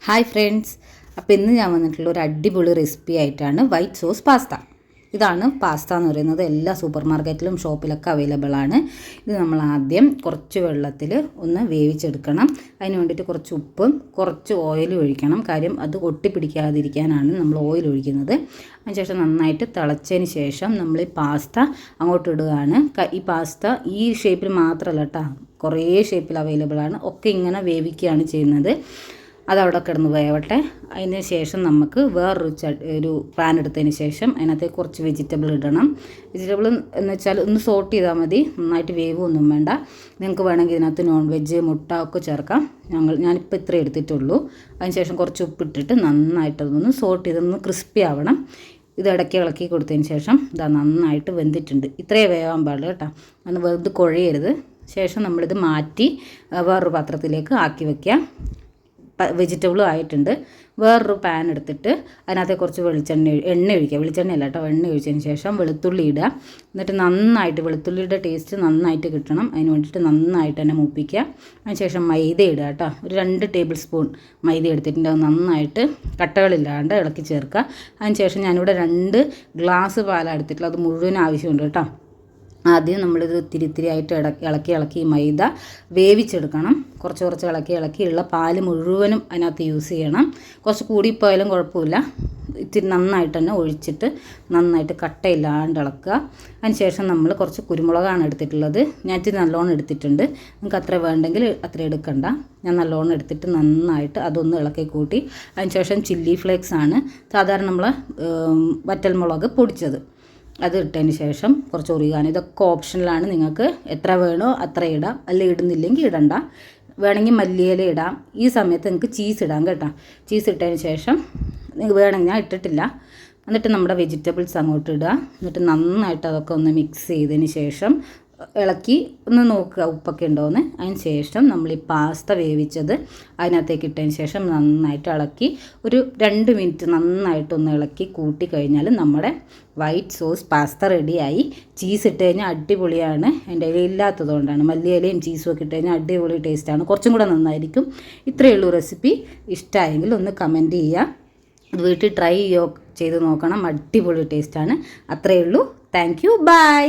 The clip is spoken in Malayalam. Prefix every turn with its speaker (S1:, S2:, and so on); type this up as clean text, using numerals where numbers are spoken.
S1: ഹായ് ഫ്രണ്ട്സ്, അപ്പോൾ ഇന്ന് ഞാൻ വന്നിട്ടുള്ള ഒരു അടിപൊളി റെസിപ്പി ആയിട്ടാണ് വൈറ്റ് സോസ് പാസ്ത. ഇതാണ് പാസ്ത എന്ന് പറയുന്നത്. എല്ലാ സൂപ്പർ മാർക്കറ്റിലും ഷോപ്പിലൊക്കെ അവൈലബിൾ ആണ്. ഇത് നമ്മൾ ആദ്യം കുറച്ച് വെള്ളത്തിൽ ഒന്ന് വേവിച്ചെടുക്കണം. അതിന് വേണ്ടിയിട്ട് കുറച്ച് ഉപ്പും കുറച്ച് ഓയിലും ഒഴിക്കണം. കാര്യം അത് ഒട്ടിപ്പിടിക്കാതിരിക്കാനാണ് നമ്മൾ ഓയിൽ ഒഴിക്കുന്നത്. അതിനുശേഷം നന്നായിട്ട് തിളച്ചതിന് ശേഷം നമ്മൾ ഈ പാസ്ത അങ്ങോട്ട് ഇടുകയാണ്. ഈ പാസ്ത ഈ ഷേപ്പിൽ മാത്രമല്ല കേട്ടോ, കുറേ ഷേപ്പിൽ അവൈലബിൾ ആണ്. ഒക്കെ ഇങ്ങനെ വേവിക്കുകയാണ് ചെയ്യുന്നത്. അതവിടെ കിടന്ന് വേവട്ടെ. അതിന് ശേഷം നമുക്ക് വേറൊരു പാൻ എടുത്തതിന് ശേഷം അതിനകത്തേക്ക് കുറച്ച് വെജിറ്റബിൾ ഇടണം. വെജിറ്റബിൾ എന്ന് വെച്ചാൽ ഒന്ന് സോട്ട് ചെയ്താൽ മതി, നന്നായിട്ട് വേവൊന്നും വേണ്ട. നിങ്ങൾക്ക് വേണമെങ്കിൽ ഇതിനകത്ത് നോൺ വെജ് മുട്ട ഒക്കെ ചേർക്കാം. ഞാനിപ്പോൾ ഇത്ര എടുത്തിട്ടുള്ളൂ. അതിന് ശേഷം കുറച്ച് ഉപ്പിട്ടിട്ട് നന്നായിട്ടതൊന്ന് സോട്ട് ചെയ്തൊന്ന് ക്രിസ്പി ആവണം. ഇത് ഇളക്കി കൊടുത്തതിന് ശേഷം ഇതാ നന്നായിട്ട് വെന്തിട്ടുണ്ട്. ഇത്രയേ വേവാൻ പാടുള്ളൂ കേട്ടോ, അന്ന് വെന്ത് കുഴയരുത്. ശേഷം നമ്മളിത് മാറ്റി വേറൊരു പാത്രത്തിലേക്ക് ആക്കി വയ്ക്കാം. വെജിറ്റബിളും ആയിട്ടുണ്ട്. വേറൊരു പാൻ എടുത്തിട്ട് അതിനകത്ത് കുറച്ച് എണ്ണ ഒഴിക്കുക. വെളിച്ചെണ്ണയല്ല കേട്ടോ, എണ്ണ ഒഴിച്ചതിന് ശേഷം വെളുത്തുള്ളി ഇടുക. എന്നിട്ട് നന്നായിട്ട് വെളുത്തുള്ളിയുടെ ടേസ്റ്റ് നന്നായിട്ട് കിട്ടണം. അതിന് വേണ്ടിയിട്ട് നന്നായിട്ട് തന്നെ മൂപ്പിക്കുക. അതിനുശേഷം മൈദ ഇടുക കേട്ടോ. ഒരു 2 ടേബിൾ സ്പൂൺ മൈദ എടുത്തിട്ടുണ്ട്. അത് നന്നായിട്ട് കട്ടകളില്ലാണ്ട് ഇളക്കി ചേർക്കുക. അതിനുശേഷം ഞാനിവിടെ 2 ഗ്ലാസ് പാലാണ് എടുത്തിട്ടുള്ളത്. അത് മുഴുവൻ ആവശ്യമുണ്ട് കേട്ടോ. ആദ്യം നമ്മളിത് ഇത്തിരി ഇളക്കി മൈദ വേവിച്ചെടുക്കണം. കുറച്ച് ഇളക്കി ഉള്ള പാല് മുഴുവനും അതിനകത്ത് യൂസ് ചെയ്യണം. കുറച്ച് കൂടിപ്പോയാലും കുഴപ്പമില്ല. ഇത്തിരി നന്നായിട്ട് തന്നെ ഒഴിച്ചിട്ട് നന്നായിട്ട് കട്ടയില്ലാണ്ട് ഇളക്കുക. അതിനുശേഷം നമ്മൾ കുറച്ച് കുരുമുളകാണ് എടുത്തിട്ടുള്ളത്. ഞാൻ ഇത്തിരി നല്ലോണം എടുത്തിട്ടുണ്ട്. നിങ്ങൾക്ക് അത്ര വേണ്ടെങ്കിൽ അത്ര എടുക്കണ്ട. ഞാൻ നല്ലോണം എടുത്തിട്ട് നന്നായിട്ട് അതൊന്ന് ഇളക്കി കൂട്ടി. അതിനുശേഷം ചില്ലി ഫ്ലേക്സ് ആണ്, സാധാരണ നമ്മൾ വറ്റൽമുളക് പൊടിച്ചത്, അത് ഇട്ടതിന് ശേഷം കുറച്ച് ഒറിഗാനോ. ഇതൊക്കെ ഓപ്ഷനിലാണ്. നിങ്ങൾക്ക് എത്ര വേണോ അത്ര ഇടാം, അല്ലെങ്കിൽ ഇടുന്നില്ലെങ്കിൽ ഇടണ്ട. വേണമെങ്കിൽ മല്ലിയില ഇടാം. ഈ സമയത്ത് നിങ്ങൾക്ക് ചീസ് ഇടാം കേട്ടോ. ചീസ് ഇട്ടതിന് ശേഷം നിങ്ങൾക്ക് വേണമെങ്കിൽ, ഞാൻ ഇട്ടിട്ടില്ല. എന്നിട്ട് നമ്മുടെ വെജിറ്റബിൾസ് അങ്ങോട്ട് ഇടുക. എന്നിട്ട് നന്നായിട്ട് അതൊക്കെ ഒന്ന് മിക്സ് ചെയ്തതിന് ശേഷം ഇളക്കി ഒന്ന് നോക്കുക ഉപ്പൊക്കെ ഉണ്ടോയെന്ന്. അതിന് ശേഷം നമ്മൾ ഈ പാസ്ത വേവിച്ചത് അതിനകത്തേക്ക് ഇട്ടതിന് ശേഷം നന്നായിട്ട് ഇളക്കി ഒരു 2 മിനിറ്റ് നന്നായിട്ടൊന്ന് ഇളക്കി കൂട്ടി കഴിഞ്ഞാൽ നമ്മുടെ വൈറ്റ് സോസ് പാസ്ത റെഡിയായി. ചീസ് ഇട്ട് കഴിഞ്ഞാൽ അടിപൊളിയാണ്. എൻ്റെ കയ്യിൽ ഇല്ലാത്തതുകൊണ്ടാണ്. മല്ലിയിലയും ചീസും ഒക്കെ ഇട്ട് കഴിഞ്ഞാൽ അടിപൊളി ടേസ്റ്റാണ്. കുറച്ചും കൂടെ നന്നായിരിക്കും. ഇത്രയേ ഉള്ളൂ റെസിപ്പി. ഇഷ്ടമായെങ്കിൽ ഒന്ന് കമൻറ്റ് ചെയ്യുക. ഇത് വീട്ടിൽ ട്രൈ ചെയ്ത് നോക്കണം. അടിപൊളി ടേസ്റ്റാണ്. അത്രയേ ഉള്ളൂ. Thank you. ബൈ.